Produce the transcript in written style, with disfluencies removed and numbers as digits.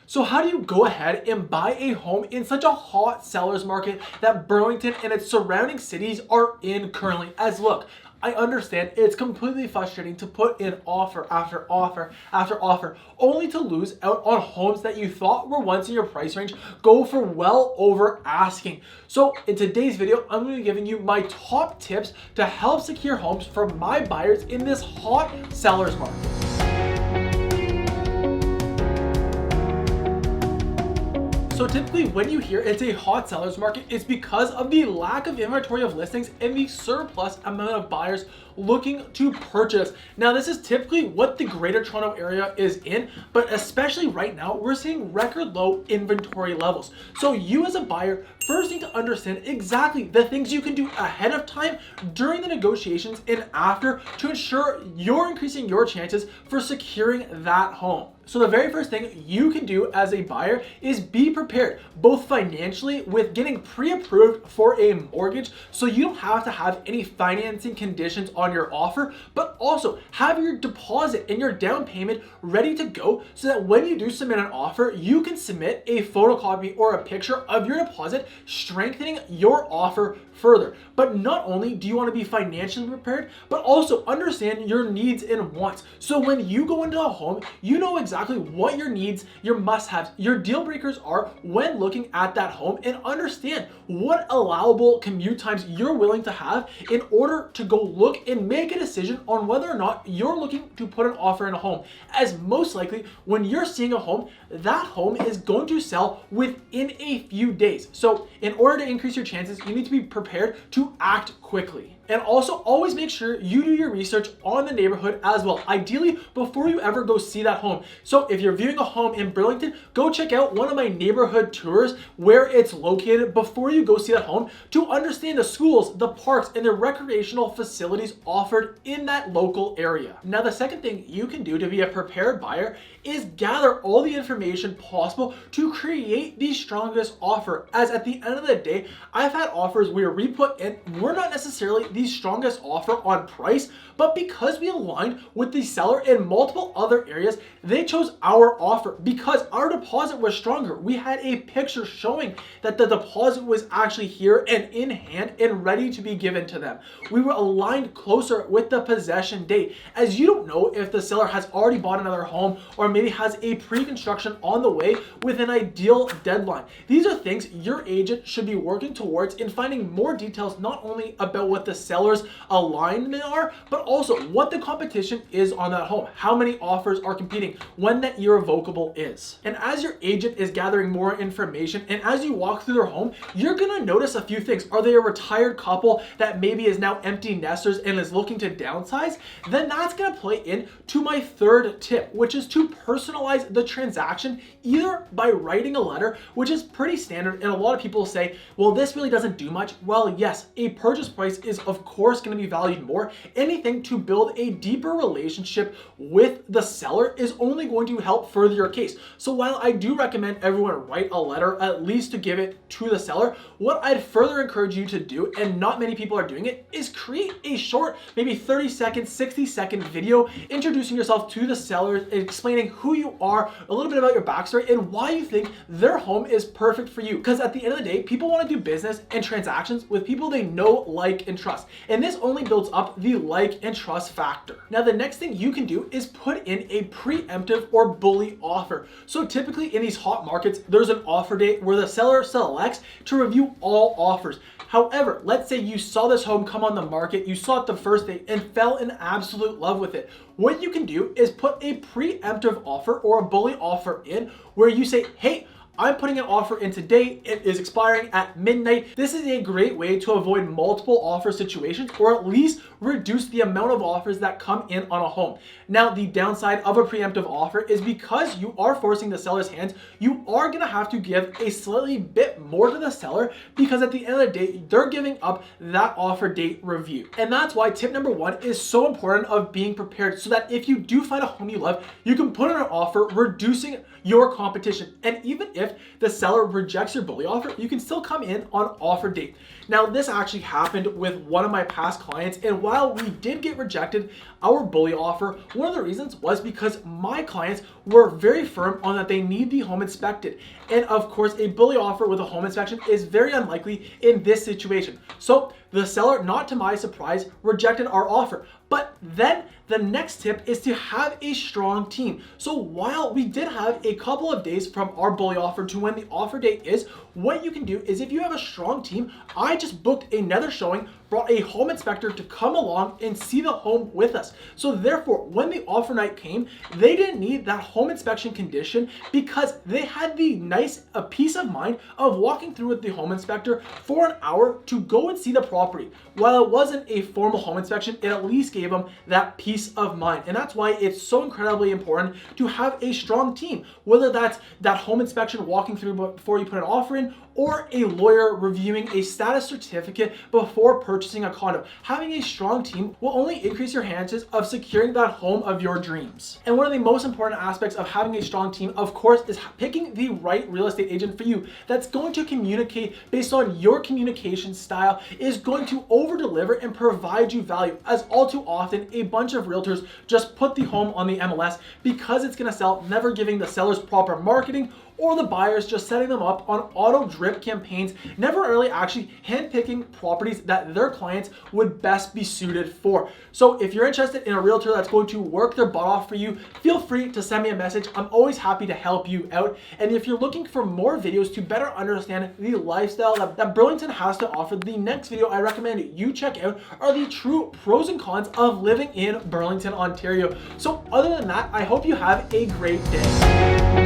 So how do you go ahead and buy a home in such a hot seller's market that Burlington and its surrounding cities are in currently? As look, I understand it's completely frustrating to put in offer after offer after offer only to lose out on homes that you thought were once in your price range go for well over asking. So in today's video, I'm going to be giving you my top tips to help secure homes for my buyers in this hot seller's market. So typically when you hear it's a hot seller's market, it's because of the lack of inventory of listings and the surplus amount of buyers looking to purchase. Now this is typically what the Greater Toronto Area is in, but especially right now, we're seeing record low inventory levels. So you as a buyer first need to understand exactly the things you can do ahead of time during the negotiations and after to ensure you're increasing your chances for securing that home. So the very first thing you can do as a buyer is be prepared, both financially with getting pre-approved for a mortgage so you don't have to have any financing conditions on your offer, but also have your deposit and your down payment ready to go so that when you do submit an offer, you can submit a photocopy or a picture of your deposit, strengthening your offer further. But not only do you want to be financially prepared, but also understand your needs and wants. So when you go into a home, you know exactly what your needs, your must-haves, your deal breakers are when looking at that home, and understand what allowable commute times you're willing to have in order to go look and make a decision on whether or not you're looking to put an offer in a home. As most likely, when you're seeing a home, that home is going to sell within a few days. So in order to increase your chances, you need to be prepared to act quickly. And also always make sure you do your research on the neighborhood as well, ideally before you ever go see that home. So if you're viewing a home in Burlington, go check out one of my neighborhood tours where it's located before you go see that home to understand the schools, the parks, and the recreational facilities offered in that local area. Now, the second thing you can do to be a prepared buyer is gather all the information possible to create the strongest offer. As at the end of the day, I've had offers where we put in, we're not necessarily the strongest offer on price, but because we aligned with the seller in multiple other areas, they chose our offer because our deposit was stronger. We had a picture showing that the deposit was actually here and in hand and ready to be given to them. We were aligned closer with the possession date, as you don't know if the seller has already bought another home or maybe has a pre-construction on the way with an ideal deadline. These are things your agent should be working towards in finding more details, not only about what the seller's alignment are, but also what the competition is on that home, how many offers are competing, when that irrevocable is. And as your agent is gathering more information and as you walk through their home, you're gonna notice a few things. Are they a retired couple that maybe is now empty nesters and is looking to downsize? Then that's gonna play into my third tip, which is to personalize the transaction either by writing a letter, which is pretty standard, and a lot of people say, well, this really doesn't do much. Well, yes, a purchase price is of course going to be valued more. Anything to build a deeper relationship with the seller is only going to help further your case. So while I do recommend everyone write a letter, at least to give it to the seller, what I'd further encourage you to do, and not many people are doing it, is create a short, maybe 30-second, 60-second video introducing yourself to the seller and explaining who you are, a little bit about your backstory, and why you think their home is perfect for you. Because at the end of the day, people want to do business and transactions with people they know, like, and trust. And this only builds up the like and trust factor. Now, the next thing you can do is put in a preemptive or bully offer. So typically in these hot markets, there's an offer date where the seller selects to review all offers. However, let's say you saw this home come on the market, you saw it the first day and fell in absolute love with it. What you can do is put a preemptive offer or a bully offer in where you say, hey, I'm putting an offer in today. It is expiring at midnight. This is a great way to avoid multiple offer situations, or at least reduce the amount of offers that come in on a home. Now, the downside of a preemptive offer is because you are forcing the seller's hands, you are gonna have to give a slightly bit more to the seller because at the end of the day, they're giving up that offer date review. And that's why tip number one is so important of being prepared, so that if you do find a home you love, you can put in an offer reducing your competition. And even if if the seller rejects your bully offer, you can still come in on offer date. Now, this actually happened with one of my past clients, and while we did get rejected our bully offer, one of the reasons was because my clients were very firm on that they need the home inspected. And of course, a bully offer with a home inspection is very unlikely in this situation. So the seller, not to my surprise, rejected our offer. But then the next tip is to have a strong team. So while we did have a couple of days from our bully offer to when the offer date is, what you can do is, if you have a strong team, I just booked another showing, brought a home inspector to come along and see the home with us. So therefore, when the offer night came, they didn't need that home inspection condition because they had the nice peace of mind of walking through with the home inspector for an hour to go and see the property. While it wasn't a formal home inspection, it at least gave them that peace of mind. And that's why it's so incredibly important to have a strong team, whether that's that home inspection walking through before you put an offer in, or a lawyer reviewing a status certificate before purchasing a condo. Having a strong team will only increase your chances of securing that home of your dreams. And one of the most important aspects of having a strong team, of course, is picking the right real estate agent for you that's going to communicate based on your communication style, is going to over deliver and provide you value. As all too often, a bunch of realtors just put the home on the MLS because it's going to sell, never giving the sellers proper marketing, or the buyers just setting them up on auto drip campaigns, never really actually handpicking properties that their clients would best be suited for. So if you're interested in a realtor that's going to work their butt off for you, feel free to send me a message. I'm always happy to help you out. And if you're looking for more videos to better understand the lifestyle that Burlington has to offer, the next video I recommend you check out are the true pros and cons of living in Burlington, Ontario. So other than that, I hope you have a great day.